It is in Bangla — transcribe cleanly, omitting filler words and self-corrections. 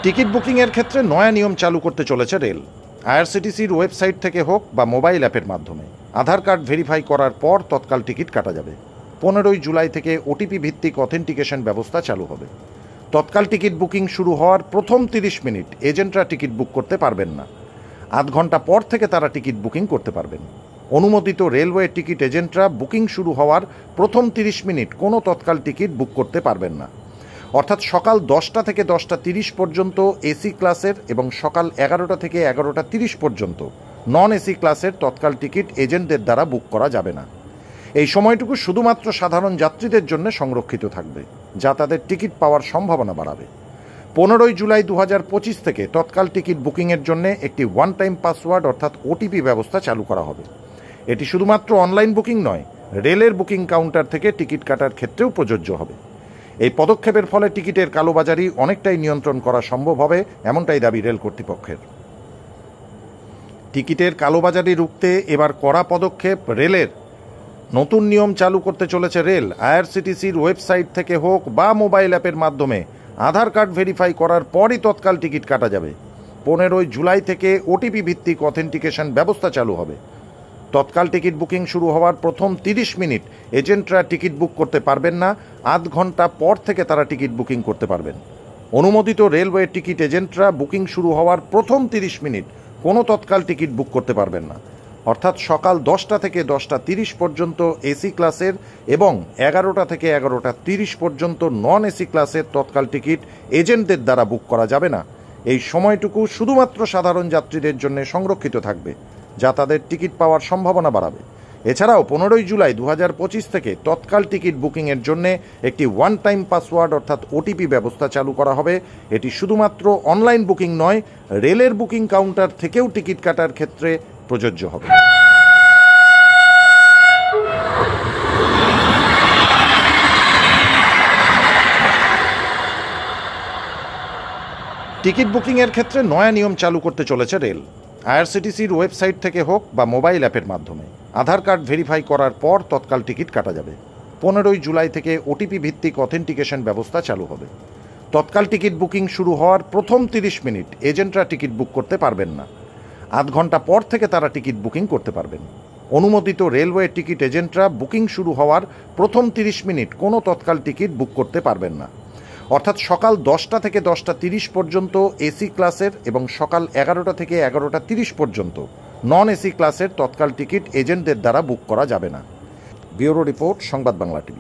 টিকিট বুকিংয়ের ক্ষেত্রে নয়া নিয়ম চালু করতে চলেছে রেল। আইআরসিটিসির ওয়েবসাইট থেকে হোক বা মোবাইল অ্যাপের মাধ্যমে আধার কার্ড ভেরিফাই করার পর তৎকাল টিকিট কাটা যাবে। 15 জুলাই থেকে ওটিপি ভিত্তিক অথেন্টিকেশন ব্যবস্থা চালু হবে। তৎকাল টিকিট বুকিং শুরু হওয়ার প্রথম 30 মিনিট এজেন্টরা টিকিট বুক করতে পারবেন না। আধ ঘন্টা পর থেকে তারা টিকিট বুকিং করতে পারবেন। অনুমোদিত রেলওয়ে টিকিট এজেন্টরা বুকিং শুরু হওয়ার প্রথম 30 মিনিট কোনো তৎকাল টিকিট বুক করতে পারবেন না। অর্থাৎ সকাল 10টা থেকে 10টা 30 পর্যন্ত এসি ক্লাসের এবং সকাল 11টা থেকে 11টা 30 পর্যন্ত নন এসি ক্লাসের তৎকাল টিকিট এজেন্টদের দ্বারা বুক করা যাবে না। এই সময়টুকু শুধুমাত্র সাধারণ যাত্রীদের জন্য সংরক্ষিত থাকবে, যা তাদের টিকিট পাওয়ার সম্ভাবনা বাড়াবে। 15 জুলাই 2025 থেকে তৎকাল টিকিট বুকিংয়ের জন্য একটি ওয়ান টাইম পাসওয়ার্ড অর্থাৎ ওটিপি ব্যবস্থা চালু করা হবে। এটি শুধুমাত্র অনলাইন বুকিং নয়, রেলের বুকিং কাউন্টার থেকে টিকিট কাটার ক্ষেত্রেও প্রযোজ্য হবে। এই পদক্ষেপের ফলে টিকিটের কালোবাজারি অনেকটাই নিয়ন্ত্রণ করা সম্ভব হবে, এমনটাই দাবি রেল কর্তৃপক্ষের। টিকিটের কালোবাজারি রুখতে এবার কড়া পদক্ষেপ রেলের। নতুন নিয়ম চালু করতে চলেছে রেল। আইআরসিটিসির ওয়েবসাইট থেকে হোক বা মোবাইল অ্যাপের মাধ্যমে আধার কার্ড ভেরিফাই করার পরই তৎকাল টিকিট কাটা যাবে। 15 জুলাই থেকে ওটিপি ভিত্তিক অথেন্টিকেশন ব্যবস্থা চালু হবে। তৎকাল টিকিট বুকিং শুরু হওয়ার প্রথম 30 মিনিট এজেন্টরা টিকিট বুক করতে পারবেন না। আধ ঘন্টা পর থেকে তারা টিকিট বুকিং করতে পারবেন। অনুমোদিত রেলওয়ে টিকিট এজেন্টরা বুকিং শুরু হওয়ার প্রথম 30 মিনিট কোনো তৎকাল টিকিট বুক করতে পারবেন না। অর্থাৎ সকাল 10টা থেকে 10টা 30 পর্যন্ত এসি ক্লাসের এবং 11টা থেকে 11টা 30 পর্যন্ত নন এসি ক্লাসের তৎকাল টিকিট এজেন্টদের দ্বারা বুক করা যাবে না। এই সময়টুকু শুধুমাত্র সাধারণ যাত্রীদের জন্য সংরক্ষিত থাকবে, যা তাদের টিকিট পাওয়ার সম্ভাবনা বাড়াবে। এছাড়াও 15 জুলাই 2025 থেকে তৎকাল টিকিট বুকিংয়ের জন্য একটি ওয়ান টাইম পাসওয়ার্ড অর্থাৎ ওটিপি ব্যবস্থা চালু করা হবে। এটি শুধুমাত্র অনলাইন বুকিং নয়, রেলের বুকিং কাউন্টার থেকেও টিকিট কাটার ক্ষেত্রে প্রযোজ্য হবে। টিকিট বুকিংয়ের ক্ষেত্রে নয়া নিয়ম চালু করতে চলেছে রেল। আইআরসিটিসির ওয়েবসাইট থেকে হোক বা মোবাইল অ্যাপের মাধ্যমে আধার কার্ড ভেরিফাই করার পর তৎকাল টিকিট কাটা যাবে। 15 জুলাই থেকে ওটিপি ভিত্তিক অথেন্টিকেশন ব্যবস্থা চালু হবে। তৎকাল টিকিট বুকিং শুরু হওয়ার প্রথম 30 মিনিট এজেন্টরা টিকিট বুক করতে পারবেন না। আধ ঘন্টা পর থেকে তারা টিকিট বুকিং করতে পারবেন। অনুমোদিত রেলওয়ে টিকিট এজেন্টরা বুকিং শুরু হওয়ার প্রথম 30 মিনিট কোনো তৎকাল টিকিট বুক করতে পারবেন না। অর্থাৎ সকাল 10টা থেকে 10টা 30 পর্যন্ত এসি ক্লাসের এবং সকাল 11টা থেকে 11টা 30 পর্যন্ত নন এসি ক্লাসের তৎকাল টিকিট এজেন্টদের দ্বারা বুক করা যাবে না। ব্যুরো রিপোর্ট, সংবাদ বাংলা টিভি।